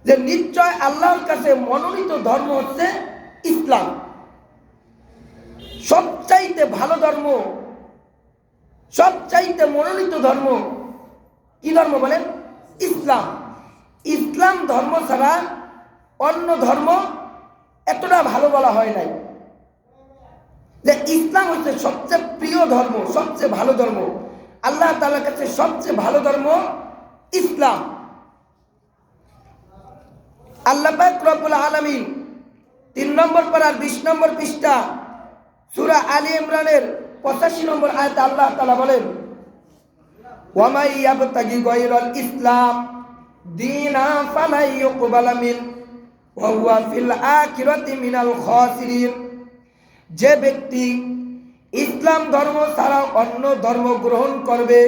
যে নিশ্চয় আল্লাহর কাছে মনোনীত ধর্ম হচ্ছে ইসলাম। সবচাইতে ভালো ধর্ম, সবচাইতে মনোনীত ধর্ম কি ধর্ম বলেন? ইসলাম। ইসলাম ধর্ম ছাড়া অন্য ধর্ম এতটা ভালো বলা হয় নাই। যে ইসলাম হচ্ছে সবচেয়ে প্রিয় ধর্ম, সবচেয়ে ভালো ধর্ম, আল্লাহ তাআলার কাছে সবচেয়ে ভালো ধর্ম ইসলাম। আল্লাহ পাক রব্বুল আলামিন 3 নম্বর পারার 20 নম্বর পৃষ্ঠা সূরা আলী ইমরানের 85 নম্বর আয়াতে আল্লাহ তাআলা বলেন, ওয়া মাই ইয়াবতাগি গায়রাল ইসলাম দীনা ফালাই ইউকবালা মিন ওয়া হুয়া ফিল আখিরাতি মিনাল খাসিরিন। যে ব্যক্তি ইসলাম ধর্ম ছাড়া অন্য ধর্ম গ্রহণ করবে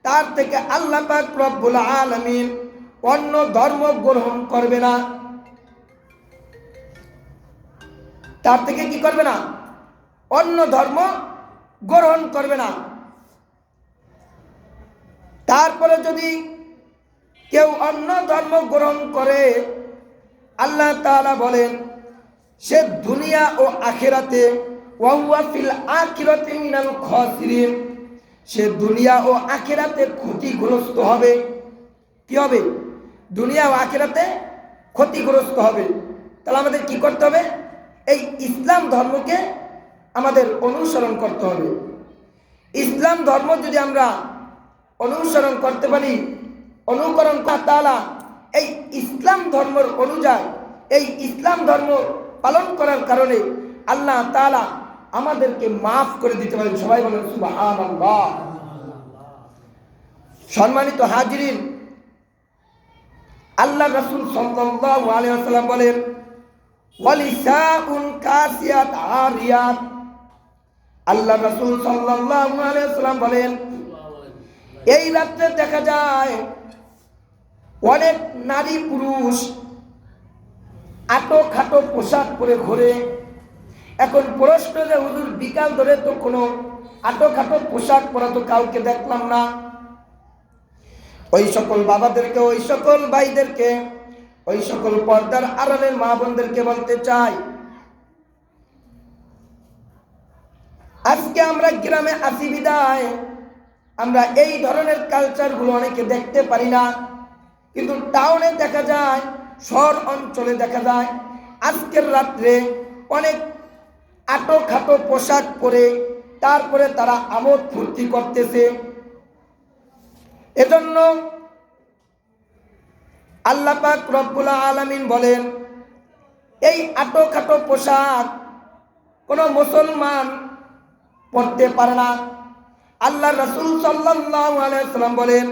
তার থেকে আল্লাহ পাক রব্বুল আলামিন অন্য ধর্ম গ্রহণ করবে না। তার থেকে কি করবে না? অন্য ধর্ম গ্রহণ করবে না। তারপরে যদি কেউ অন্য ধর্ম গ্রহণ করে, আল্লাহ তাআলা বলেন সে দুনিয়া ও আখিরাতে ওয়া হুয়া ফিল আখিরাতি মিনাল খাসিরিন, সে দুনিয়া ও আখিরাতে ক্ষতিগ্রস্ত হবে। কি হবে? দুনিয়া ও আখিরাতে ক্ষতিগ্রস্ত হবে। তাহলে আমাদের কি করতে হবে? এই ইসলাম ধর্মকে আমাদের অনুসরণ করতে হবে। ইসলাম ধর্ম যদি আমরা অনুসরণ করতে পারি, অনুকরণ করা, তাআলা এই ইসলাম ধর্মের অনুযায়ী এই ইসলাম ধর্ম পালন করার কারণে আল্লাহ তাআলা আমাদেরকে মাফ করে দিতে পারেন। সবাই বলেন সুবহানাল্লাহ। সম্মানিত হাজিরিন, আল্লাহ রাসূল সাল্লাল্লাহু আলাইহি ওয়াসাল্লাম বলেন, ওয়ালিসাউন কাসিয়াত আরিয়াত। আল্লাহ রাসূল সাল্লাল্লাহু আলাইহি ওয়াসাল্লাম বলেন, এই রাত্রে দেখা যায় অনেক নারী পুরুষ আটো খাটো পোশাক পরে ঘোরে। এখন প্রশ্ন যে হুজুর বিকাল ধরে তো কোনো আটো খাটো পোশাক পরা তো কাউকে দেখলাম না। ওই সকল বাবাদেরকে, ওই সকল ভাইদেরকে, ওই সকল পর্দার আড়ালের মা বোনদেরকে বলতে চাই, আজকে আমরা গ্রামে আসি বিদায় আমরা এই ধরনের কালচারগুলো অনেকে দেখতে পারি না, কিন্তু টাউনে দেখা যায়, শহর অঞ্চলে দেখা যায় আজকের রাত্রে অনেক আটো খাটো পোশাক পরে তারপরে তারা আমোদ ফুর্তি করতেছে। এজন্য আল্লাহ পাক রব্বুল আলামিন বলেন, এই আটো খাটো পোশাক কোনো মুসলমান পরতে পারে না। আল্লাহ রাসূল সাল্লাল্লাহু আলাইহি ওয়াসাল্লাম বলেন,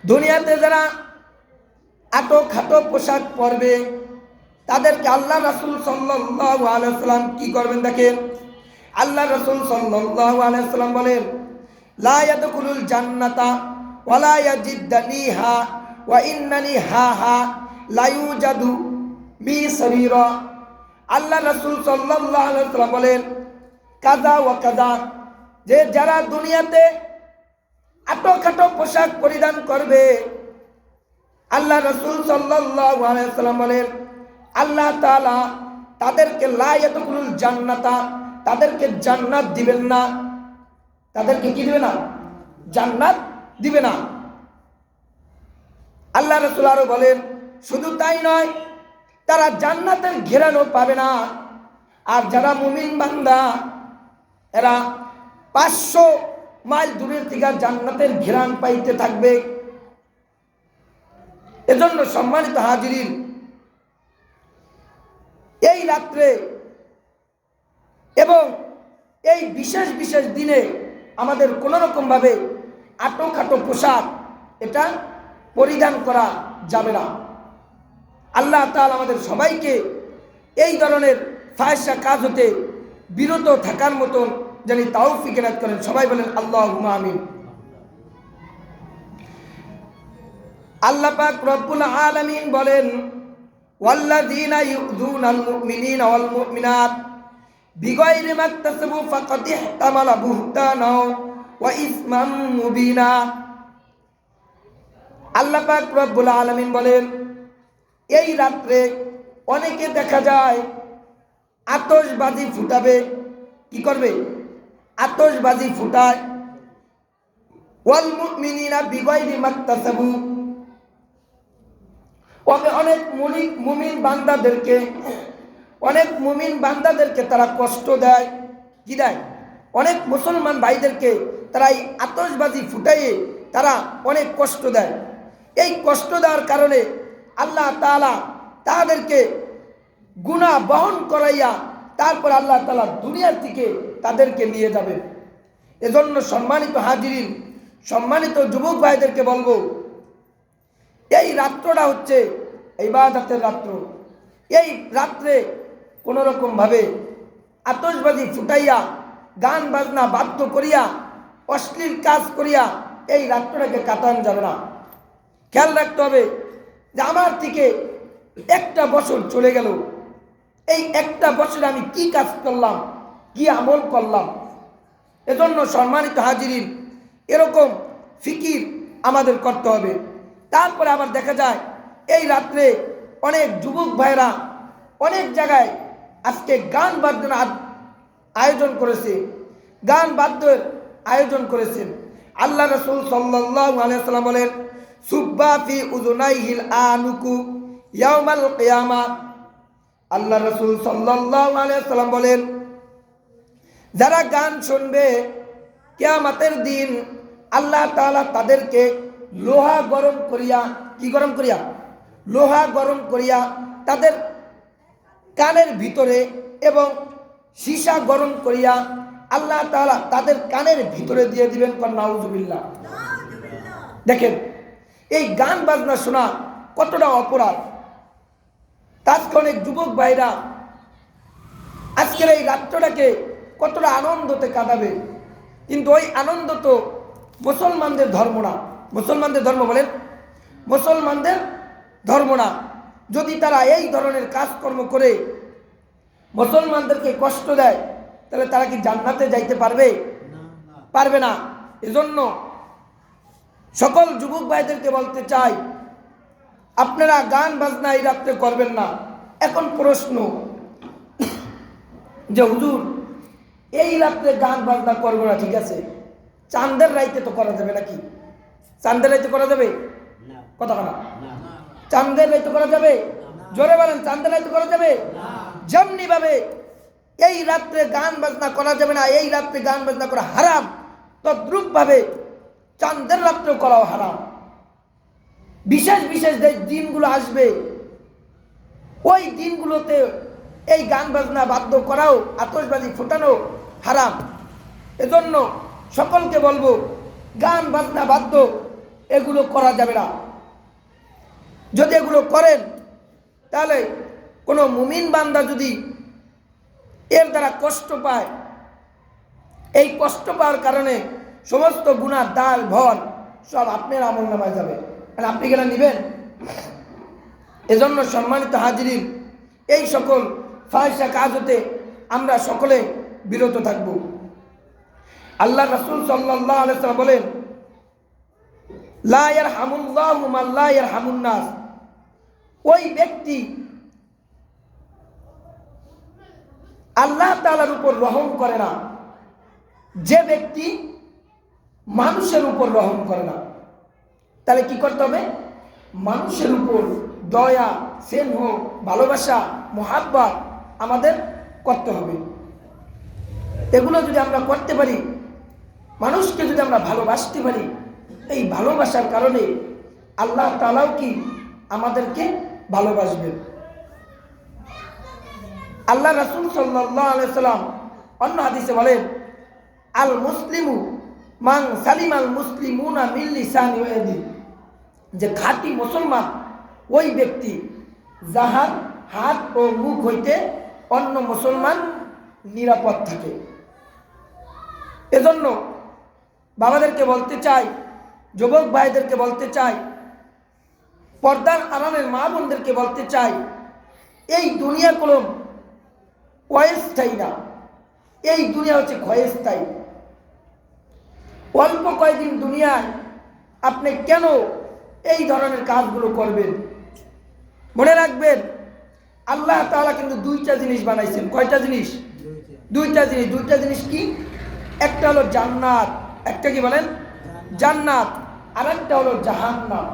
দুনিয়াতে যারা আটো খাটো পোশাক পরবে তাদেরকে আল্লাহ রাসূল সাল্লাল্লাহু আলাইহি ওয়াসাল্লাম কি করবেন দেখেন। আল্লাহ রাসূল সাল্লাল্লাহু আলাইহি ওয়াসাল্লাম বলেন, লা ইয়াদখুলুল জান্নাতা ওয়া লা ইয়াজিদানিহা ওয়া ইন্নানি হাহা লা ইউজাদু মি সারিরা। আল্লাহ রাসূল সাল্লাল্লাহু আলাইহি ওয়াসাল্লাম বলেন, কাজা ওয়া কাজা, যে যারা দুনিয়াতে আটো খাটো পোশাক পরিধান করবে, আল্লাহ রাসূল সাল্লাল্লাহু আলাইহি ওয়াসাল্লাম বলেন আল্লাহ তাআলা তাদেরকে লা ইয়াদখুলুল জান্নাতা, তাদেরকে জান্নাত দিবেন না। তাদেরকে কি দিবে না? জান্নাত দিবে না। আল্লাহ রাসূল আরো বলেন, শুধু তাই নয়, তারা জান্নাতের ঘেরানো পাবে না। আর যারা মুমিন বান্দা এরা 500 মাইল দূরের থেকে জান্নাতের ঘেরান পাইতে থাকবে। এজন্য সম্মানিত হাজিরিন, এই রাত্রে এবং এই বিশেষ বিশেষ দিনে আমাদের কোনো রকম ভাবে আটো খাটো পোশাক এটা পরিধান করা যাবে না। আল্লাহ তাআলা আমাদের সবাইকে এই ধরনের ফাহিশা কাজ হতে বিরত থাকার মতন যেন তৌফিক এনায়েত করেন। সবাই বলেন আল্লাহুম্মা আমিন। আল্লাহ পাক রব্বুল আলামিন বলেন, ওয়াল্লাযীনা ইউযুনাল মুমিনিনা ওয়াল মুমিনাত বিগাইরি মাকতাসাবু ফাকাদ ইহতামালা বুহতানা ওয়া ইসমান মুবিনা। আল্লাহ পাক রব্বুল আলামিন বলেন, এই রাত্রে অনেকে দেখা যায় আতশবাজি ফুটাবে। কি করবে? আতশবাজি ফুটায়। ওয়াল মুমিনিনা বিগাইরি মাকতাসাবু, অনেক মুমিন বান্দাদেরকে তারা কষ্ট দেয়। কি দেয়? অনেক মুসলমান ভাইদেরকে তারা এই আতশবাজি ফুটাইয়ে তারা অনেক কষ্ট দেয়। এই কষ্ট দেওয়ার কারণে আল্লাহ তাআলা তাদেরকে গুনাহ বহন করাইয়া তারপর আল্লাহ তাআলা দুনিয়ার থেকে তাদেরকে নিয়ে যাবেন। এজন্য সম্মানিত হাজিরিন, সম্মানিত যুবক ভাইদেরকে বলবো, এই রাত্রটা হচ্ছে ইবাদতের রাত্র। এই রাত্রে কোনো রকম ভাবে আতশবাজি ফুটাইয়া, গান বাজনা বাধ্য করিয়া, অশ্লীল কাজ করিয়া এই রাত্রটাকে কাটানো যাবে না। খেয়াল রাখতে হবে যে আমার থেকে একটা বছর চলে গেল, এই একটা বছরে আমি কি কাজ করলাম, কি আমল করলাম। এজন্য সম্মানিত হাজিরিন, এরকম ফিকির আমাদের করতে হবে। তারপরে আবার দেখা যায় এই রাত্রে অনেক যুবক ভাইরা অনেক জায়গায় আজকে গান বাজনার আয়োজন করেছে, গান বাদ্যের আয়োজন করেছেন। আল্লাহ রাসূল সাল্লাল্লাহু আলাইহি ওয়াসাল্লাম বলেন, সুব্বা ফি উযুনাইহিল আনুকু ইয়াউমাল কিয়ামা। আল্লাহ রাসূল সাল্লাল্লাহু আলাইহি ওয়াসাল্লাম বলেন, যারা গান শুনবে কিয়ামতের দিন আল্লাহ তাআলা তাদেরকে লোহা গরম করিয়া, কি গরম করিয়া? লোহা গরম করিয়া তাদের কানের ভিতরে এবং সীসা গরম করিয়া আল্লাহ তাআলা তাদের কানের ভিতরে দিয়ে দিবেন। নাউজুবিল্লাহ। দেখেন এই গান বাজনা শোনা কতটা অপরাধ। আজকে অনেক যুবক ভাইরা আজকের এই রাত্রটাকে কতটা আনন্দতে কাটাবে, কিন্তু ওই আনন্দ তো মুসলমানদের ধর্ম না। মুসলমানদের ধর্ম বলেন, মুসলমানদের ধর্ম না। যদি তারা এই ধরনের কাজকর্ম করে মুসলমানদেরকে কষ্ট দেয়, তাহলে তারা কি জান্নাতে যাইতে পারবে? পারবে না। এজন্য সকল যুবক ভাইদেরকে বলতে চাই, আপনারা গান বাজনা এই রাত্রে করবেন না। এখন প্রশ্ন যে হুজুর এই রাত্রে গান বাজনা করবো না, ঠিক আছে, চাঁদের রাইতে তো করা যাবে নাকি? চাঁদের রাইতে করা যাবে? কথা না, চাঁদের রাইতে করা যাবে? জোরে বলেন, চাঁদের রাইতে করা যাবে? যেমনি ভাবে এই রাত্রে গান বাজনা করা যাবে না, এই রাত্রে গান বাজনা করা হারাম, তদ্রূপ ভাবে চাঁদের রাত্রে করাও হারাম। বিশেষ বিশেষ যে দিনগুলো আসবে ওই দিনগুলোতে এই গান বাজনা বাদ্য করাও, আতশবাজি ফোটানো হারাম। এজন্য সকলকে বলবো, গান বাজনা বাদ্য এগুলো করা যাবে না। যদি এগুলো করেন তাহলে কোনো মুমিন বান্দা যদি এর দ্বারা কষ্ট পায়, এই কষ্ট পাওয়ার কারণে সমস্ত গুনাহ দায় ভর সব আপনার আমল নামায় যাবে। আপনি গেলে নিবেন? এজন্য সম্মানিত হাজিরিন, এই সকল ফাহিশা কাজ হতে আমরা সকলে বিরত থাকব। আল্লাহ রাসূল সাল্লাল্লাহু আলাইহি ওয়াসাল্লাম বলেন, লা ইয়ারহামুল্লাহু মান লা ইয়ারহামুন নাস। ওই ব্যক্তি আল্লাহ তাআলার উপর রহম করে না যে ব্যক্তি মানুষের উপর রহম করে না। তাহলে কি করতে হবে? মানুষের উপর দয়া, স্নেহ, ভালোবাসা, মুহাব্বত আমাদের করতে হবে। এগুলো যদি আমরা করতে পারি, মানুষকে যদি আমরা ভালোবাসতে পারি, এই ভালোবাসার কারণে আল্লাহ তাআলাও কি আমাদেরকে ভালোবাসবেন। আল্লাহ রাসূল সাল্লাল্লাহু আলাইহি সাল্লাম অন্য হাদিসে বলেন, আল মুসলিমু মান সালিমাল মুসলিমুনা মিন লিসানি ওয়া ইয়াদি। যে খাঁটি মুসলমান ওই ব্যক্তি যাহার হাত ও মুখ হইতে অন্য মুসলমান নিরাপদ থাকে। এজন্য বাবাদেরকে বলতে চাই, যুবক ভাইদেরকে বলতে চাই, পর্দার আড়ালের মা বোনদেরকে বলতে চাই, এই দুনিয়া কোনো অস্থায়ী না, এই দুনিয়া হচ্ছে ক্ষয়স্থায়ী। অল্প কয়েকদিন দুনিয়ায় আপনি কেন এই ধরনের কাজগুলো করবেন? মনে রাখবেন আল্লাহ তাআলা কিন্তু দুইটা জিনিস বানাইছেন। কয়টা জিনিস? দুইটা জিনিস। দুইটা জিনিস কি? একটা হলো জান্নাত, একটা কি বলেন? জান্নাত। আর একটা হলো জাহান্নাম।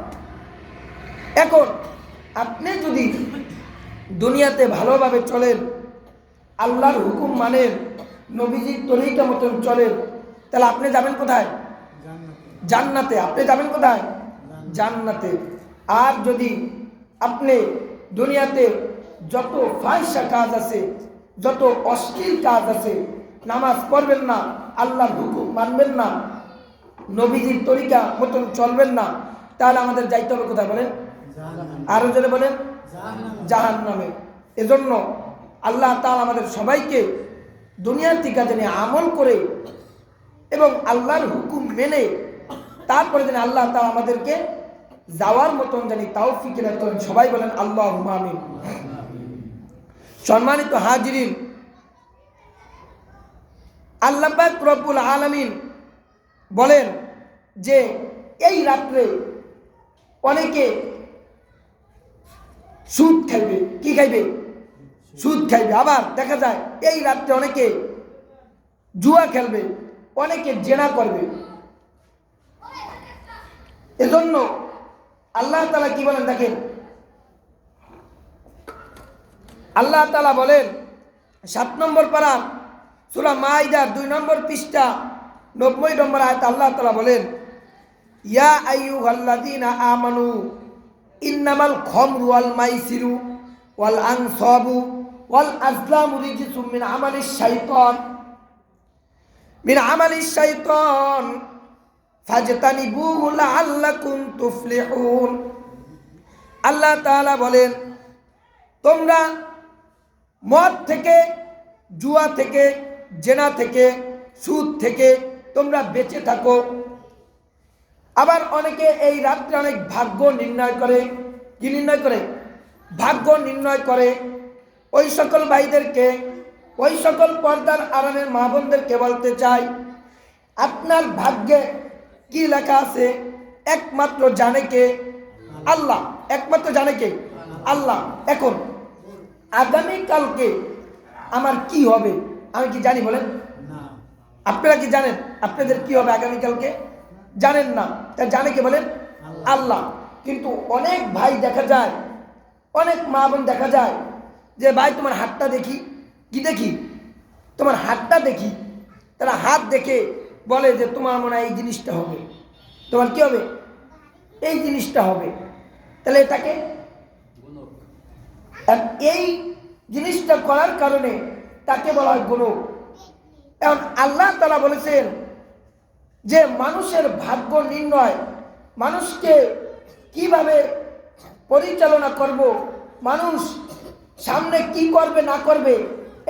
এখন আপনি যদি দুনিয়াতে ভালোভাবে চলেন, আল্লাহর হুকুম মানেন, নবীজির তরিকা মতন চলেন, তাহলে আপনি যাবেন কোথায়? জান্নাতে। আপনি যাবেন কোথায়? জান্নাতে। আর যদি আপনি দুনিয়াতে যত ফাহিশা কাজ আছে, যত অশ্লীল কাজ আছে, নামাজ পড়বেন না, আল্লাহর হুকুম মানবেন না, নবীজির তরিকা মতন চলবেন না, তাহলে আমাদের যাইতে হবে কোথায় বলেন? আরো জোরে বলেন, জাহান্নামে। এজন্য আল্লাহ তাআলা আমাদের সবাইকে দুনিয়ার থেকে যেন আমল করে এবং আল্লাহর হুকুম মেনে তারপরে যেন আল্লাহ তাআলা আমাদেরকে যাওয়ার মতন জানি তৌফিক দান করেন। সবাই বলেন আল্লাহুম্মা আমিন। সম্মানিত হাজিরিন, আল্লাহ পাক রব্বুল আলামিন বলেন যে এই রাত্রে অনেকে সুদ খাইবে। কি খাইবে? সুদ খাইবে। আবার দেখা যায় এই রাত্রে অনেকে জুয়া খেলবে, অনেকে জেনা করবে। এজন্য আল্লাহ তাআলা কি বলেন দেখেন, আল্লাহ তাআলা বলেন 7 নম্বর পারা সূরা মাইদার 2 নম্বর পৃষ্ঠা 90 নম্বর আয়াত আল্লাহ তাআলা বলেন, ইয়া আইয়ুহাল্লাযীনা আমানু ইন্নামাল খামরু ওয়াল মাইসিরু ওয়াল আনসাবু ওয়াল আজলামু রিজসুম মিন আমালিশ শাইতান ফাজতানিবুহু লাআল্লাকুম তুফলিহুন। আল্লাহ তাআলা বলেন, তোমরা মদ থেকে, জুয়া থেকে, জেনা থেকে, সুদ থেকে তোমরা বেঁচে থাকো। আবার অনেকে এই রাত্রে অনেক ভাগ্য নির্ণয় করে। কি নির্ণয় করে? ভাগ্য নির্ণয় করে। ওই সকল ভাইদেরকে, ওই সকল পর্দার আড়ালের মা বোনদেরকে বলতে চাই, আপনার ভাগ্যে কি লেখা আছে একমাত্র জানে কে? আল্লাহ। একমাত্র জানে কে? আল্লাহ। এখন আগামীকালকে আমার কি হবে আমি কি জানি বলেন? আপনারা কি জানেন আপনাদের কি হবে আগামীকালকে? জানেন না। তা জানে কে বলেন? আল্লাহ। কিন্তু অনেক ভাই দেখা যায়, অনেক মা বোন দেখা যায় যে ভাই তোমার হাতটা দেখি। কি দেখি? তোমার হাতটা দেখি। তারা হাত দেখে বলে যে তোমার মনে হয় এই জিনিসটা হবে, তোমার কি হবে? এই জিনিসটা হবে। তাহলে এটাকে এই জিনিসটা করার কারণে তাকে বলা হয় গুণক। এখন আল্লাহ তাআলা বলেছেন যে মানুষের ভাগ্য নির্ণয়, মানুষকে কিভাবে পরিচালনা করব, মানুষ সামনে কি করবে না করবে,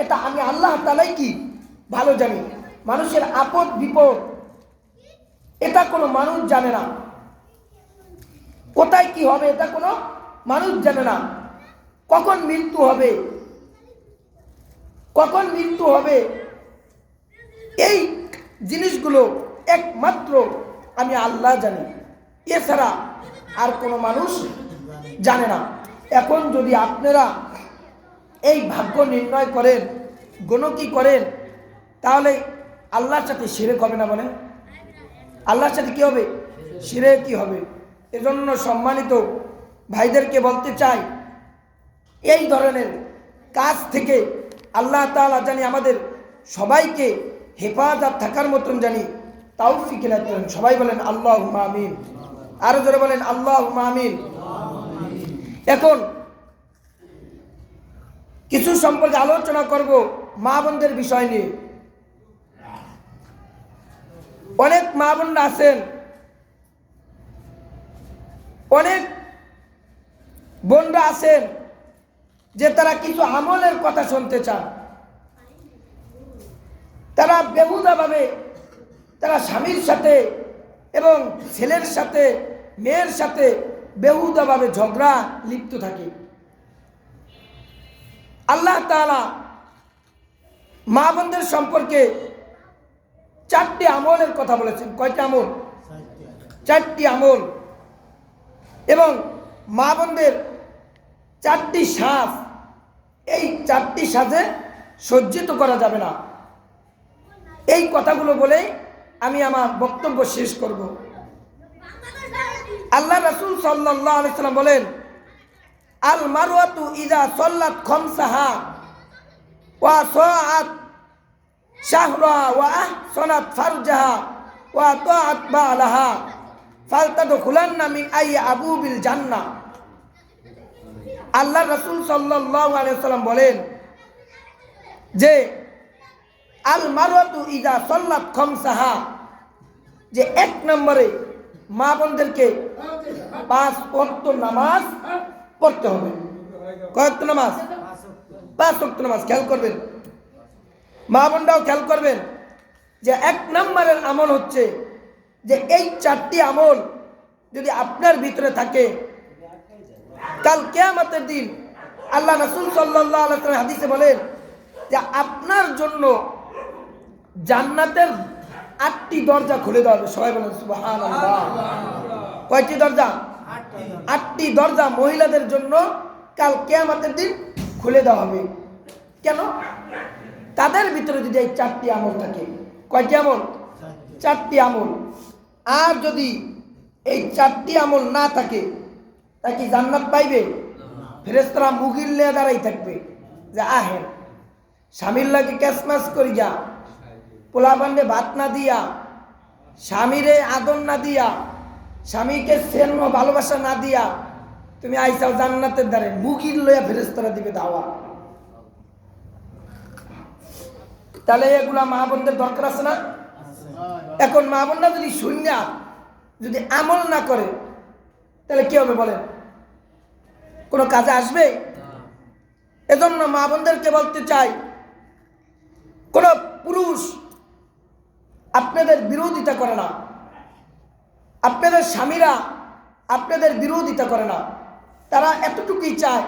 এটা আমি আল্লাহ তাআলাই কি ভালো জানি। মানুষের আপদ বিপদ এটা কোনো মানুষ জানে না। কোথায় কি হবে এটা কোনো মানুষ জানে না। কখন মৃত্যু হবে, কখন মৃত্যু হবে, এই জিনিসগুলো একমাত্র আমি আল্লাহ জানি, এছাড়া আর কোনো মানুষ জানে না। এখন যদি আপনারা এই ভাগ্য নির্ণয় করেন, গণকি করেন, তাহলে আল্লাহর সাথে শিরক হবে না বলেন? আল্লাহর সাথে কি হবে? শিরক কি হবে? এজন্য সম্মানিত ভাইদেরকে বলতে চাই, এই ধরনের কাজ থেকে আল্লাহ তাআলা জানি আমাদের সবাইকে হেফাজত থাকার মতন জানি তৌফিক দান করেন। সবাই বলেন আল্লাহুম্মা আমিন। আরো জোরে বলেন আল্লাহুম্মা আমিন। এখন কিছু সম্পর্কে আলোচনা করব মা বোনদের বিষয় নিয়ে। অনেক মা বোনরা আছেন, অনেক বোনরা আছেন যে তারা কিছু আমলের কথা শুনতে চান। তারা বেহুদাভাবে তারা স্বামীর সাথে এবং ছেলের সাথে, মেয়ের সাথে বেহুদাভাবে ঝগড়া লিপ্ত থাকে। আল্লাহ তাআলা মা বোনদের সম্পর্কে 4টি আমলের কথা বলেছেন। কয়টা আমল? 4টি আমল। এবং মা বোনদের চারটি সাজ, এই চারটি সাজে সজ্জিত করা যাবে না। এই কথাগুলো বলে আমি আমার বক্তব্য শেষ করব। আল্লাহ রাসূল সাল্লাল্লাহু আলাইহি সাল্লাম বলেন, আল মারওয়াতু ইযা সাল্লাত খামসাহা ওয়া সাআত শাহরাহা ওয়া আহসানাত ফারজাহা ওয়া তাআত বালাহা ফালতাদখুলান্না মিন আই আবুবিল জান্নাহ। আল্লাহ রাসূল সাল্লাল্লাহু আলাইহি সাল্লাম বলেন যে আল মারওয়াতু ইযা সাল্লাত খামসাহা, যে এক নম্বরে মা বোনদেরকে 5 ওয়াক্ত নামাজ পড়তে হবে। কয় ওয়াক্ত নামাজ? 5 ওয়াক্ত নামাজ। খেয়াল করবেন, মা বোনরাও খেয়াল করবেন যে এক নম্বরের আমল হচ্ছে যে এই চারটি আমল যদি আপনার ভিতরে থাকে, কাল কিয়ামতের দিন আল্লাহ রাসূল সাল্লাল্লাহু আলাইহি ওয়াসাল্লাম হাদিসে বলেন যে আপনার জন্য জান্নাতের 8টি দরজা খুলে দেওয়া হবে। সবাই বলেন সুবহানাল্লাহ। কয়টি দরজা? 8টি দরজা মহিলাদের জন্য কাল কিয়ামতের দিন খুলে দেওয়া হবে। কেন? তাদের ভিতরে যদি এই 4টি আমল থাকে। কয়টি আমল? 4টি আমল। আর যদি এই 4টি আমল না থাকে, তা কি জান্নাত পাইবে? ফেরেশতারা মুগিল নিয়ে দাঁড়াই থাকবে যে আহেন, স্বামীর লাগে ক্যাসমাস করি যা, পোলা বান্ডে ভাত না দিয়া, স্বামীরে আদর না দিয়া, স্বামীকে স্নেহ ভালোবাসা না দিয়া তুমি আইসাও জান্নাতের দ্বারে। মুগিল লইয়া ফেরেশতারা দিবে দাওয়া। তাহলে এগুলা মা বোনদের দরকার আছে না? এখন মা বোনরা যদি শূন্য, যদি আমল না করে, তাহলে কি হবে বলেন? কোনো কাজে আসবে? এজন্য মা বোনদেরকে বলতে চাই, কোন পুরুষ আপনাদের বিরোধিতা করে না, আপনাদের স্বামীরা আপনাদের বিরোধিতা করে না। তারা এতটুকুই চায়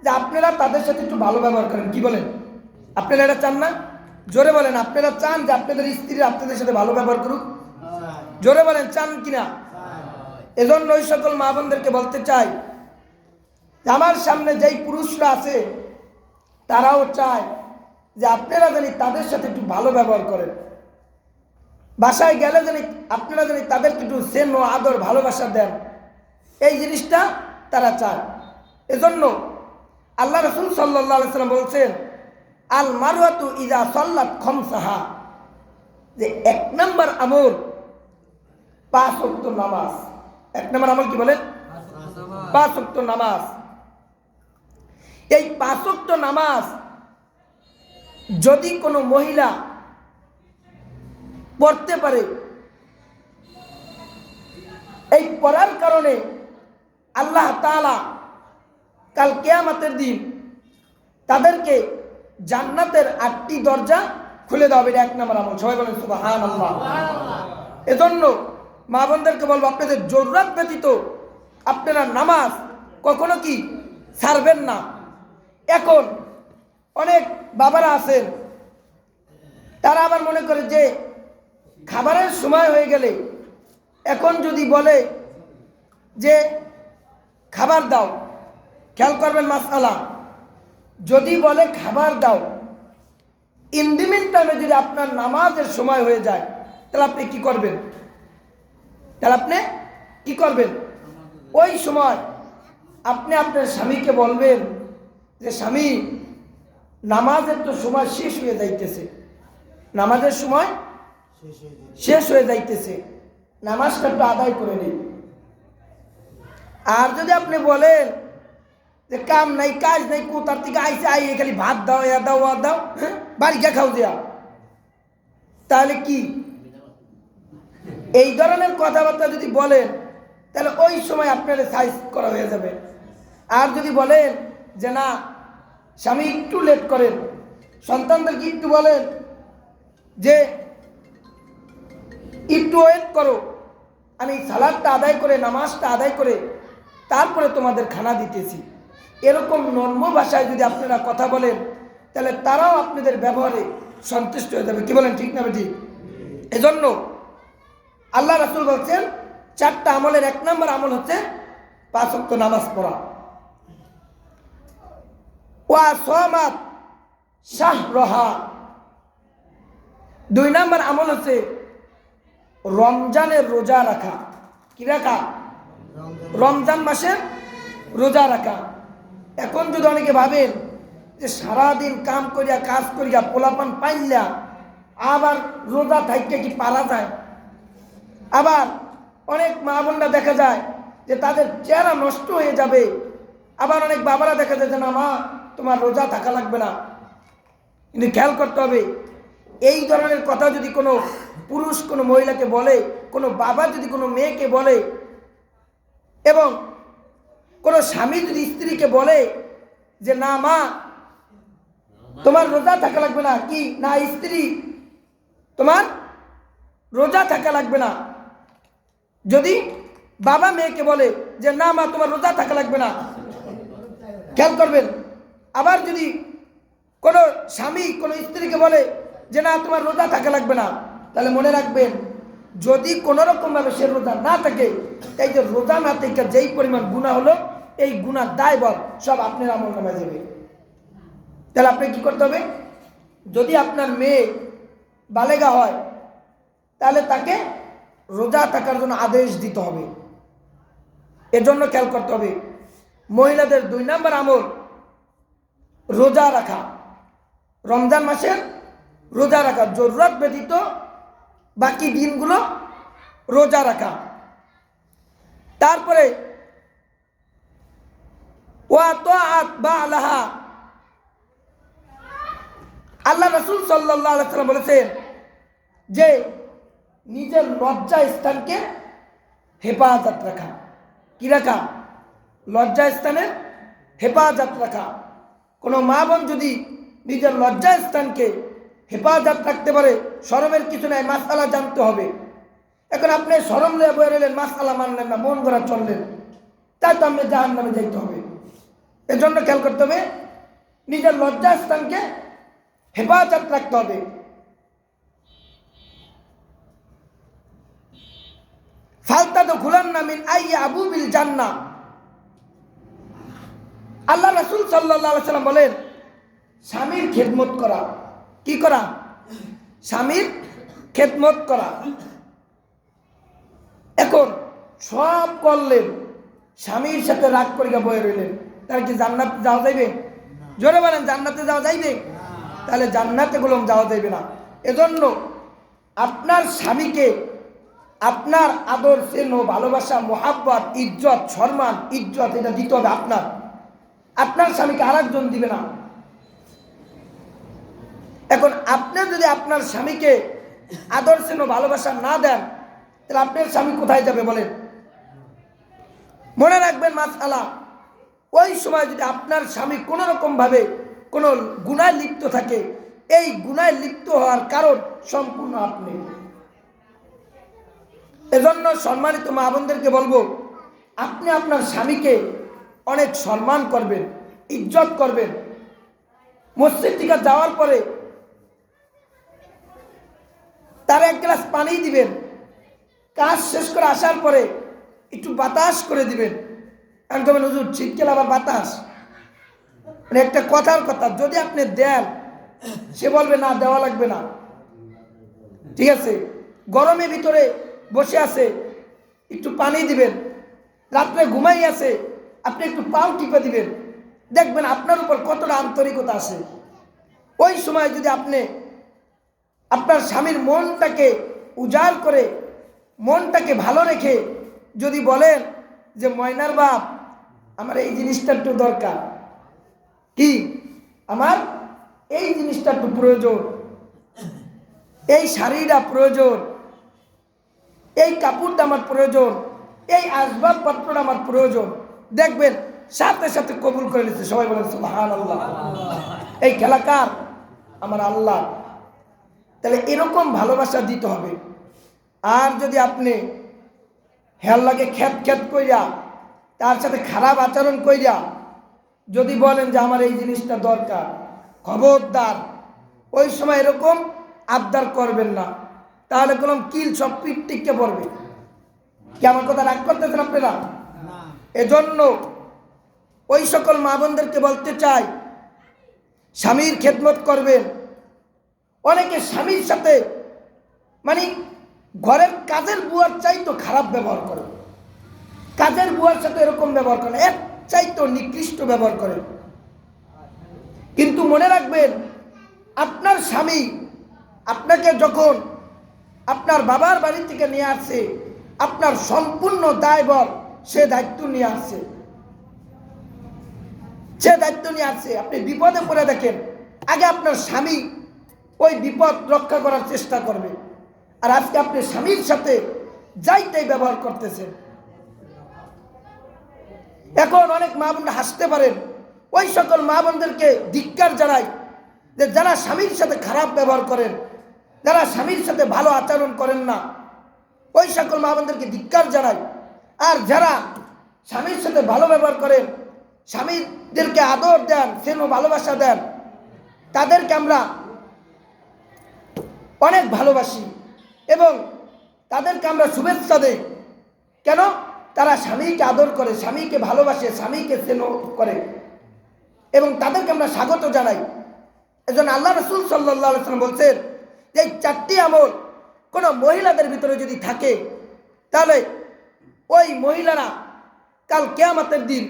যে আপনারা তাদের সাথে একটু ভালো ব্যবহার করেন। কি বলেন? আপনারা এটা চান না? জোরে বলেন, আপনারা চান যে আপনাদের স্ত্রীরা আপনাদের সাথে ভালো ব্যবহার করুক? জোরে বলেন, চান কিনা? এজন্য ওই সকল মা বোনদেরকে বলতে চাই যে আমার সামনে যেই পুরুষরা আছে তারাও চায় যে আপনারা জানি তাদের সাথে একটু ভালো ব্যবহার করেন। বাসায় গেলে জানি আপনারা জানি তাদেরকে একটু স্নেহ আদর ভালোবাসা দেন। এই জিনিসটা তারা চায়। এজন্য আল্লাহ রাসূল সাল্লাল্লাহু আলাইহি সাল্লাম বলছেন, আল মারওয়াতু ইযা সাল্লাত খামসাহা, যে 1 নম্বর আমল 5 ওয়াক্ত নামাজ। 1 নম্বর আমল কি বলেন? 5 ওয়াক্ত নামাজ। এই 5 ওয়াক্ত নামাজ যদি কোনো মহিলা পড়তে পারে, এই পড়ার কারণে আল্লাহ তাআলা কাল কিয়ামতের দিন তাদেরকে জান্নাতের 8টি দরজা খুলে দেওয়া হবে। এটা 1 নম্বর আমল। সবাই বলেন সুবহানাল্লাহ। এজন্য মা বোনদেরকে বলবো, আপনাদের জরুরত ব্যতীত আপনারা নামাজ কখনো কি ছাড়বেন না। এখন অনেক বাবারা আছেন, তারা আবার মনে করে যে খাবারের সময় হয়ে গেলে এখন যদি বলে যে খাবার দাও, খেয়াল করবেন মাসআলা, যদি বলে খাবার দাও, ইন দি মিন টাইমে যদি আপনার নামাজের সময় হয়ে যায়, তাহলে আপনি কি করবেন? ওই সময় আপনি আপনার স্বামীকে বলবেন যে স্বামী, নামাজের তো সময় শেষ হয়ে যাইতেছে, নামাজের সময় শেষ হয়ে যাইতেছে, নামাজটা একটু আদায় করে নিন। আর যদি আপনি বলেন যে কাম নাই কাজ নাই, কোথার থেকে আইসে আই খালি ভাত দাও, এ দাও, ও দাও, হ্যাঁ বাড়ি গিয়ে খাও দেয়া, তাহলে কি এই ধরনের কথাবার্তা যদি বলেন, তাহলে ওই সময় আপনার সাইজ করা হয়ে যাবে। আর যদি বলেন যে না, স্বামী একটু লেট করেন, সন্তানদেরকে একটু বলেন যে একটু ওয়েট করো, আমি সালাদটা আদায় করে, নামাজটা আদায় করে তারপরে তোমাদের খানা দিতেছি, এরকম নর্ম ভাষায় যদি আপনারা কথা বলেন, তাহলে তারাও আপনাদের ব্যবহারে সন্তুষ্ট হয়ে যাবে। কি বলেন? ঠিক না ঠিক? এজন্য আল্লাহ রাসূল বলছেন 4টা আমলের 1 নম্বর আমল হচ্ছে 5 ওয়াক্ত নামাজ পড়া। ওয়া সামাত শাহরাহা। 2 নম্বর আমল হচ্ছে রমজানের রোজা রাখা। কি রাখা? রমজান মাসের রোজা রাখা। এখন যদি অনেকে ভাবেন যে সারাদিন কাম করিয়া কাজ করিয়া পোলাপান পাইলা আবার রোজা থাকতে কি পারা যায়? আবার অনেক মা বোনরা দেখা যায় যে তাদের চেহারা নষ্ট হয়ে যাবে। আবার অনেক বাবারা দেখা যায় যে না মা তোমার রোজা থাকা লাগবে না। কিন্তু খেয়াল করতে হবে, এই ধরনের কথা যদি কোনো পুরুষ কোনো মহিলাকে বলে, কোনো বাবা যদি কোনো মেয়েকে বলে, এবং কোনো স্বামী যদি স্ত্রীকে বলে যে না মা তোমার রোজা থাকা লাগবে না, কি না স্ত্রী তোমার রোজা থাকা লাগবে না, যদি বাবা মেয়েকে বলে যে না মা তোমার রোজা থাকা লাগবে না, খেয়াল করবেন। আবার যদি কোনো স্বামী কোনো স্ত্রীকে বলে যে না তোমার রোজা থাকা লাগবে না, তাহলে মনে রাখবেন যদি কোনো রকমভাবে সে রোজা না থাকে, এই যে রোজা না থেকে যেই পরিমাণ গুনাহ হলো, এই গুনাহ দায়ভার সব আপনার আমল নামায় যাবে। তাহলে আপনি কি করতে হবে? যদি আপনার মেয়ে বালেগা হয় তাহলে তাকে রোজা থাকার জন্য আদেশ দিতে হবে। এজন্য খেয়াল করতে হবে মহিলাদের 2 নম্বর আমল রোজা রাখা। রমজান মাসের রোজা রাখা, জরুরত ব্যতীত বাকি দিনগুলো রোজা রাখা। তারপরে ওয়া তাআত বালাহা। আল্লাহ রাসূল সাল্লাল্লাহু আলাইহি ওয়াসাল্লাম বলেছেন যে নিজের লজ্জা স্থানকে হেফাজত রাখা। কি রাখা? লজ্জা স্থানের হেফাজত রাখা। কোনো মা বোন যদি নিজের লজ্জা স্থানকে হেফাজত রাখতে পারে, শরমের কিছু নাই, মাসআলা জানতে হবে। এখন আপনি শরম নিয়ে বয়ে রইলেন, মাসআলা মানলেন না, মন গড়া চললেন, তাই তো আপনি জাহান্নামে যাইতে হবে। এজন্য খেয়াল করতে হবে নিজের লজ্জা স্থানকে হেফাজত রাখতে হবে। ফালতাদখুলান্না মিন আইয়ি আবুবিল জান্নাহ। আল্লাহ রাসূল সাল্লাল্লাহু আলাইহি ওয়াসাল্লাম বলেন স্বামীর খেদমত করা। কি করা? স্বামীর খেদমত করা। এখন সব করলেন, স্বামীর সাথে রাগ করিয়া বয়ে রইলেন, তাহলে কি জান্নাতে যাওয়া যাইবে? জোরে বলেন, জান্নাতে যাওয়া যাইবে? তাহলে জান্নাতে গোলাম যাওয়া যাইবে না। এজন্য আপনার স্বামীকে আপনার আদর, স্নেহ, ভালোবাসা, মোহাব্বত, ইজ্জত, সম্মান, ইজ্জত এটা দিতে হবে আপনার। আপনার স্বামীকে আরেকজন দিবে না। এখন আপনি যদি আপনার স্বামীকে আদর, স্নেহ, ভালোবাসা না দেন, তাহলে আপনার স্বামী কোথায় যাবে বলেন? মনে রাখবেন মাসআলা, ওই সময় যদি আপনার স্বামী কোনো রকম ভাবে কোনো গুনায় লিপ্ত থাকে, এই গুনায় লিপ্ত হওয়ার কারণ সম্পূর্ণ আপনি। এজন্য সম্মানিত মা বোনদেরকে বলবো, আপনি আপনার স্বামীকে অনেক সম্মান করবেন, ইজ্জত করবেন। মসজিদ থেকে যাওয়ার পরে তার 1 গ্লাস পানি দিবেন, কাজ শেষ করে আসার পরে একটু বাতাস করে দিবেন। আমি কবেন হুজুর শীতকালে আবার বাতাস, মানে একটা কথার কথা। যদি আপনি দেন, সে বলবে না দেওয়া লাগবে না, ঠিক আছে। গরমে ভিতরে বসে আছে, একটু পানি দিবেন। রাত্রে ঘুমাই আছে, আপনি একটু পাও টিপে দিবেন, দেখবেন আপনার উপর কতটা আন্তরিকতা আসে। ওই সময় যদি আপনি আপনার স্বামীর মনটাকে উজাড় করে, মনটাকে ভালো রেখে যদি বলেন যে ময়নার বাপ আমার এই জিনিসটা একটু দরকার, কি আমার এই জিনিসটা একটু প্রয়োজন, এই শাড়িটা প্রয়োজন, এই কাপড়টা আমার প্রয়োজন, এই আসবাবপত্রটা আমার প্রয়োজন, দেখবেন সাথে সাথে কবুল করে নিচ্ছে। সবাই বলেন সুবহানাল্লাহ। এই খেলা কার? আমার আল্লাহ। তাহলে এরকম ভালোবাসা দিতে হবে। আর যদি আপনি হেয়ার লাগে খ্যাত খ্যাত কইরা, তার সাথে খারাপ আচরণ কইরা যদি বলেন যে আমার এই জিনিসটা দরকার, খবরদার ওই সময় এরকম আবদার করবেন না, তাহলে কলম কিল সব পিঠ টিকে পড়বে। কি আমার কথা রাগ করতেছেন আপনারা? এজন্য ওই সকল মা বোনদেরকে বলতে চাই, স্বামীর খেদমত করবেন। অনেকে স্বামীর সাথে মানে ঘরের কাজের বুয়ার চাইতো খারাপ ব্যবহার করে, কাজের বুয়ার সাথে এরকম ব্যবহার করে, এর চাইতো নিকৃষ্ট ব্যবহার করে। কিন্তু মনে রাখবেন, আপনার স্বামী আপনাকে যখন আপনার বাবার বাড়ি থেকে নিয়ে আসছে, আপনার সম্পূর্ণ দায়ভার সে দায়িত্ব নিয়ে আসছে, সে দায়িত্ব নিয়ে আসছে। আপনি বিপদে পড়ে দেখেন, আগে আপনার স্বামী ওই বিপদ রক্ষা করার চেষ্টা করবে, আর আজকে আপনি স্বামীর সাথে যাইতেই ব্যবহার করতেছেন। এখন অনেক মা বোন হাসতে পারেন, ওই সকল মা বোনদেরকে ধিক্কার জানাই যে যারা স্বামীর সাথে খারাপ ব্যবহার করেন, যারা স্বামীর সাথে ভালো আচরণ করেন না, ওই সকল মা বোনদেরকে ধিক্কার জানাই। আর যারা স্বামীর সাথে ভালো ব্যবহার করেন, স্বামীদেরকে আদর দেন, স্নেহ ভালোবাসা দেন, তাদেরকে আমরা অনেক ভালোবাসি এবং তাদেরকে আমরা শুভেচ্ছা দেই। কেন? তারা স্বামীকে আদর করে, স্বামীকে ভালোবাসে, স্বামীকে স্নেহ করে এবং তাদেরকে আমরা স্বাগত জানাই। এজন্য আল্লাহ রাসূল সাল্লাল্লাহু আলাইহি ওয়াসাল্লাম বলছেন যে এই 4টি আমল কোনো মহিলাদের ভিতরে যদি থাকে, তাহলে ওই মহিলারা কাল কিয়ামতের দিন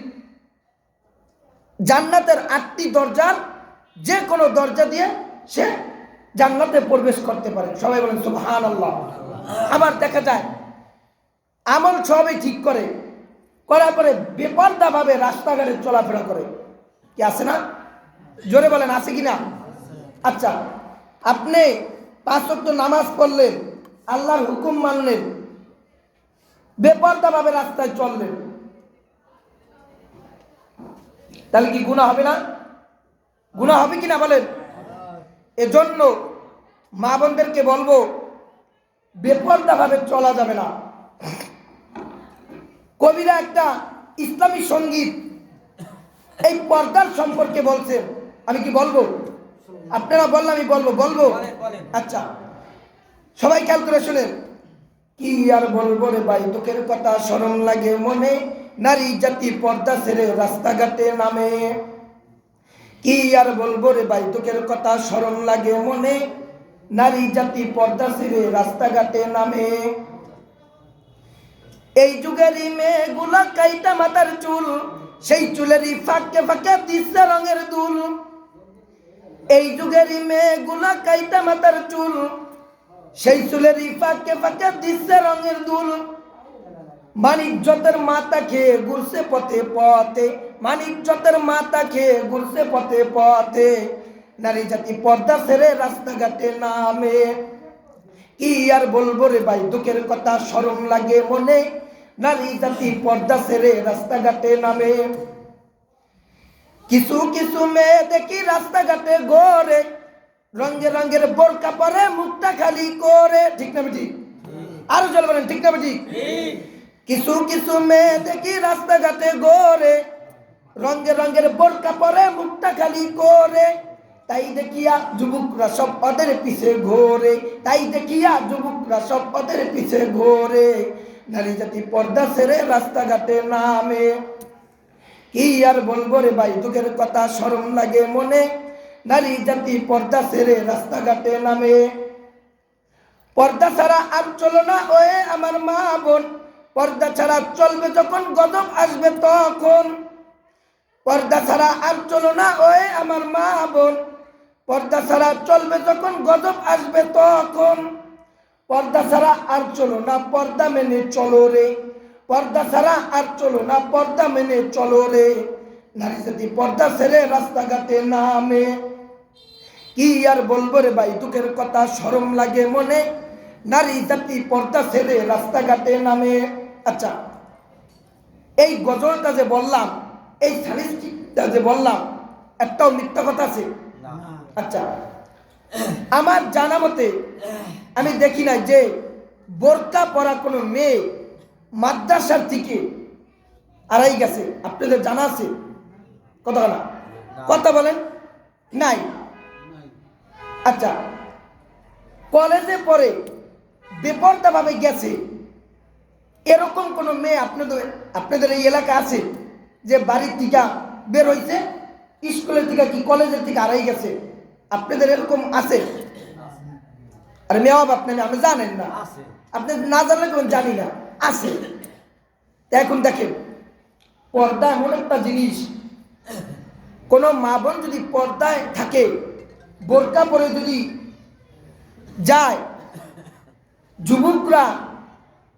জান্নাতের 8টি দরজার যে কোনো দরজা দিয়ে সে জান্নাতে প্রবেশ করতে পারে। সবাই বলেন সুবহানাল্লাহ। আবার দেখা যায় আমল সবই ঠিক করে, করার পরে বেপরদাভাবে রাস্তাঘাটে চলাফেরা করে। কি আছে না? জোরে বলেন, আছে কি না? আচ্ছা, আপনি 5 ওয়াক্ত নামাজ পড়লেন, আল্লাহর হুকুম মানলেন, বেপরদাভাবে রাস্তায় চললেন, তাহলে কি গুনাহ হবে না? গুনাহ হবে কি না বলেন? এজন্য মা বোনদেরকে বলবো, বেপরদাভাবে চলা যাবে না। কবিরা একটা ইসলামী সঙ্গীত এই পর্দার সম্পর্কে বলছেন, আমি কি বলবো? আপনারা বললে আমি বলবো। আচ্ছা, সবাই খেয়াল করে শুনেন। কি আর বলবো রে ভাই, তোকের কথা শরম লাগে মনে, নারী জাতি পর্দা ছেড়ে রাস্তাঘাটে নামে। কি আর বলবো রে ভাই, তোকের কথা শরম লাগে মনে, নারী জাতি পর্দা ছেড়ে রাস্তাঘাটে নামে। এই যুগেরই মেয়েগুলা কাইটা মাথার চুল, সেই চুলেরই ফাঁকে ফাঁকে দিচ্ছে রঙের দুল। এই যুগেরই মেয়েগুলা কাইটা মাথার চুল, সেই চুলেরই ফাঁকে ফাঁকে দিচ্ছে রঙের দুল। মানিজ্যতের মাথা খেয়ে ঘুরছে পথে পথে, মানিজ্যতের মাথা খেয়ে ঘুরছে পথে পথে, নারী জাতি পর্দা ছেড়ে রাস্তাঘাটে নামে। কি আর বলবো রে ভাই, দুঃখের কথা শরম লাগে মনে, নারী জাতি পর্দা ছেড়ে রাস্তাঘাটে নামে। কিছু কিছু মেয়ে দেখি রাস্তাঘাটে ঘোরে, রঙে রঙের বোরকা পরে মুখটা খালি করে। ঠিক না বেটি? আরো জল বলেন, ঠিক না বেটি? কিছু কিছু মেয়ে দেখি রাস্তাঘাটে ঘোরে, রঙে রঙের বোরকা পরে মুখটা খালি করে, তাই দেখিয়া যুবকরা সব ওদের পিছে ঘোরে, তাই দেখিয়া যুবকরা সব ওদের পিছে ঘোরে, নারী জাতি পর্দা ছেড়ে রাস্তাঘাটে নামে। কি আর বলবো রে ভাই, দুঃখের কথা শরম লাগে মনে, নারী জাতি পর্দা ছেড়ে রাস্তাঘাটে নামে। পর্দা ছাড়া আর চলো না ওয়ে আমার মা বোন, পর্দা ছাড়া চলবে যখন গজব আসবে তখন। পর্দা ছাড়া আর চলো না ওয়ে আমার মা বোন, পর্দা ছাড়া চলবে যখন গজব আসবে তখন। পর্দা ছাড়া আর চলো না, পর্দা মেনে চলো রে, পর্দা ছাড়া আর চলো না, পর্দা মেনে চলো রে, নারী জাতি পর্দা ছেড়ে রাস্তাঘাটে নামে। কি আর বলবো রে ভাই, দুঃখের কথা শরম লাগে মনে, নারী জাতি পর্দা ছেড়ে রাস্তাঘাটে নামে। আচ্ছা, এই গজলটা যে বললাম, এই সালিসটা যে বললাম, একটাও মিথ্যা কথা আছে? আচ্ছা, আমার জানা মতে আমি দেখি না যে বোরকা পরা কোনো মেয়ে মাদ্রাসার থেকে আড়াই গেছে। আপনাদের জানা আছে? কথা বলেন। নাই। আচ্ছা, কলেজে পড়ে বেপরদা ভাবে গেছে, এরকম কোন মেয়ে আপনাদের এই এলাকা আছে যে বাড়ির থেকে বের হইছে? স্কুলের থেকে কি কলেজের থেকে হারাই গেছে? আপনাদের এরকম আছে? আরে মেয়া আপনি আমি জানেন না, আপনি না জানলে কেমন জানি না, আছে। এখন দেখেন, পর্দা এমন একটা জিনিস, কোন মা বোন যদি পর্দায় থাকে, বোরকা পরে যদি যায়, যুবকরা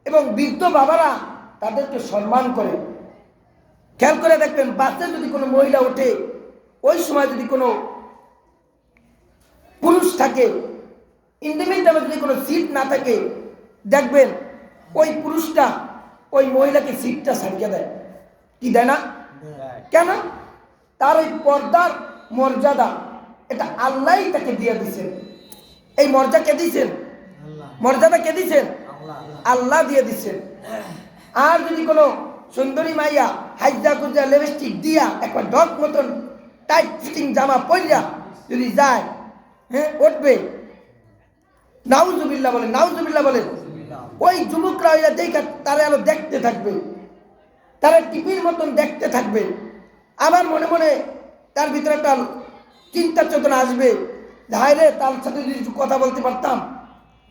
এবং বৃদ্ধ বাবারা তাদেরকে সম্মান করে। খেয়াল করে দেখবেন, বাসে যদি কোনো মহিলা ওঠে, ওই সময় যদি কোনো পুরুষ থাকে, ইন্ডিভিজুয়াল যদি কোনো সিট না থাকে, দেখবেন ওই পুরুষটা ওই মহিলাকে সিটটা সারিয়ে দেয়। কি দেয় না? কেন? তার ওই পর্দার মর্যাদা, এটা আল্লাহই তাকে দিয়ে দিয়েছেন। এই মর্যাদা কে দিয়েছেন? মর্যাদা কে দিয়েছেন? আল্লাহ দিয়ে দিচ্ছেন। আর যদি কোনো সুন্দরী মাইয়া হাইজা গুজা লিপস্টিক দিয়া একটা ডগ মতন টাইট ফিটিং জামা পরিয়া যদি যায়, হ্যাঁ, উঠবে, নাউজুবিল্লাহ বলে, নাউজুবিল্লাহ বলে, ওই যুবকরা ওইটা দেখে তারা আরো দেখতে থাকবে, তারা টিপির মতন দেখতে থাকবে। আবার মনে মনে তার ভিতরে একটা চিন্তা চেতনা আসবে, হায় রে, তার সাথে যদি একটু কথা বলতে পারতাম,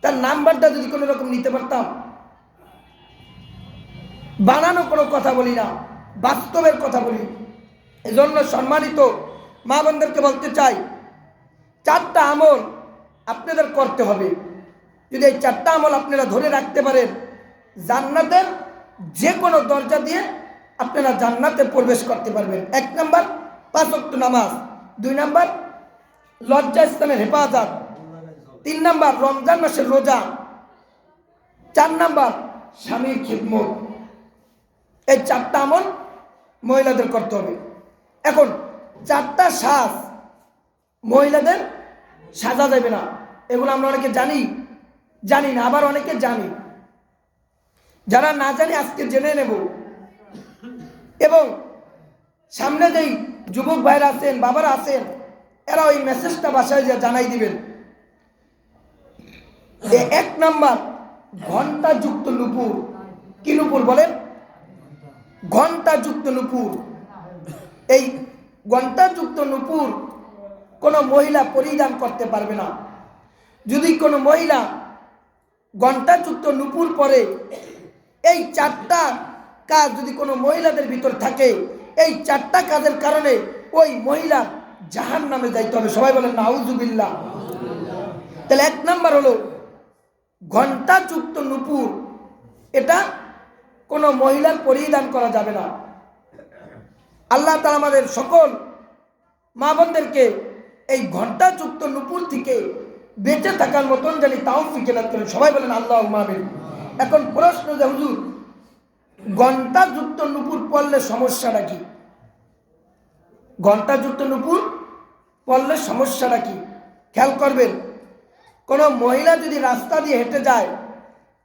তার নাম্বারটা যদি কোনো রকম নিতে পারতাম। বানানো কোনো কথা বলি না, বাস্তবের কথা বলি। এজন্য সম্মানিত মা বোনদেরকে বলতে চাই, 4টা আমল আপনাদের করতে হবে। যদি এই 4টা আমল আপনারা ধরে রাখতে পারেন, জান্নাতের যে কোনো দরজা দিয়ে আপনারা জান্নাতে প্রবেশ করতে পারবেন। 1 নাম্বার 5 ওয়াক্ত নামাজ, 2 নাম্বার লজ্জা স্থানের হেফাজত, 3 নাম্বার রমজান মাসের রোজা, 4 নাম্বার স্বামীর খিদমত। এই 4টা আমল মহিলাদের করতে হবে। এখন 4টা সাজ মহিলাদের সাজা যাবে না, এগুলো আমরা অনেকে জানি না, আবার অনেকে জানি। যারা না জানি আজকে জেনে নেব, এবং সামনে যেই যুবক ভাইরা আছেন, বাবারা আছেন, এরা ওই মেসেজটা বাসায় জানাই দিবেন। 1 নাম্বার ঘণ্টাযুক্ত নুপুর। কি নুপুর বলেন? ঘণ্টাযুক্ত নুপুর। এই ঘণ্টাযুক্ত নুপুর কোনো মহিলা পরিধান করতে পারবে না। যদি কোনো মহিলা ঘণ্টাযুক্ত নুপুর পরে, এই 4টা কাজ যদি কোনো মহিলাদের ভিতর থাকে, এই 4টা কাজের কারণে ওই মহিলা জাহান্নামে যাইতে হবে। সবাই বলেন নাউজুবিল্লাহ। তাহলে 1 নাম্বার হলো ঘণ্টাযুক্ত নুপুর, এটা কোনো মহিলার পরিধান করা যাবে না। আল্লাহ তাআলা আমাদের সকল মা বোনদেরকে এই ঘণ্টাযুক্ত নুপুর থেকে বেঁচে থাকার মতন জানি তৌফিক দান করেন। সবাই বলেন আল্লাহুম্মা আমিন। এখন প্রশ্ন যে হুজুর, ঘণ্টাযুক্ত নুপুর পরলে সমস্যাটা কি? ঘণ্টাযুক্ত নুপুর পরলে সমস্যাটা কি? খেয়াল করবেন, কোনো মহিলা যদি রাস্তা দিয়ে হেঁটে যায়,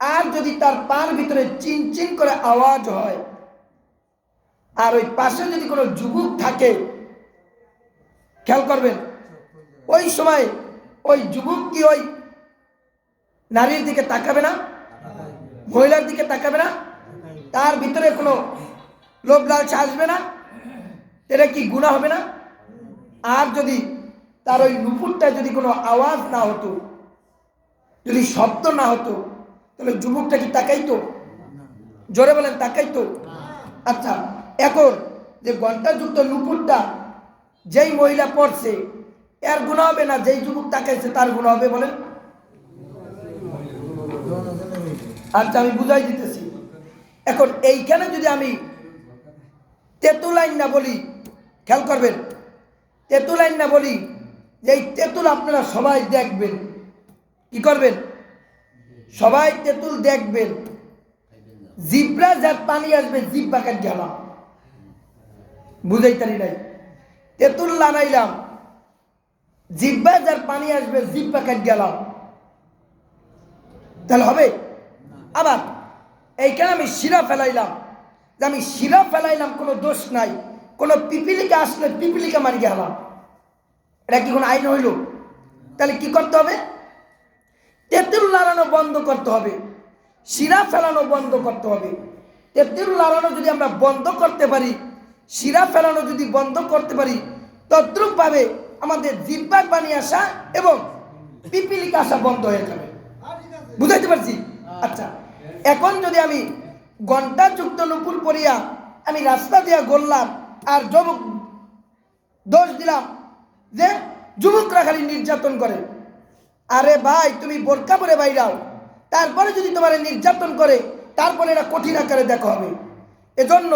আর যদি তার পার ভিতরে চিনচিন করে আওয়াজ হয়, আর ওই পাশে যদি কোনো যুবক থাকে, খেয়াল করবেন, ওই সময় ওই যুবক কি ওই নারীর দিকে তাকাবে না? মহিলার দিকে তাকাবে না? তার ভিতরে কোনো লোভ লালসা আসবে না? এটা কি গুনাহ হবে না? আর যদি তার ওই নুপুরটা যদি কোনো আওয়াজ না হতো, যদি শব্দ না হতো, তাহলে যুবকটা কি তাকাইতো? জোরে বলেন, তাকাইতো? আচ্ছা, এখন যে ঘণ্টাযুক্ত নুপুরটা যেই মহিলা পড়ছে, এর গুনাহ হবে না যেই যুবক তাকাইছে তার গুনাহ হবে? বলেন। আচ্ছা, আমি বুঝাই দিতেছি। এখন এইখানে যদি আমি তেঁতুল আইন না বলি, খেয়াল করবেন, তেঁতুল আইন না বলি, যে এই তেঁতুল আপনারা সবাই দেখবেন, কি করবেন? সবাই তেঁতুল দেখবেন, জিব্রা যার পানি আসবে জিব্বা কাট গেলাম, বুঝাইতারি নাই। তেঁতুল লাগাইলাম, জিব্বা যার পানি আসবে জিব্বা কাট গেলাম, তাহলে হবে? আবার এইখানে আমি শিরা ফেলাইলাম, যে আমি শিরা ফেলাইলাম, কোনো দোষ নাই, কোনো পিপিলিকা আসলে পিপিলিকা মারি গেলাম, এটা কি কোনো আইন হইল? তাহলে কি করতে হবে? তেঁতুল লাগানো বন্ধ করতে হবে, শিরা ফেলানো বন্ধ করতে হবে। তেঁতুল লাগানো যদি আমরা বন্ধ করতে পারি, শিরা ফেলানো যদি বন্ধ করতে পারি, তদ্রূপভাবে আমাদের জিহ্বার বাণী আসা এবং পিপিলিকা আসা বন্ধ হয়ে যাবে। বুঝাইতে পারছি? আচ্ছা, এখন যদি আমি ঘন্টা যুক্ত নুপুর পরিয়া আমি রাস্তা দিয়া গড়লাম আর যুবক দোষ দিলাম যে যুবকরা খালি নির্যাতন করে, আরে ভাই তুমি বোরকা পরে বাইরাও, তারপরে যদি তোমার নির্যাতন করে তারপরে এটা কঠিন আকারে দেখা হবে। এজন্য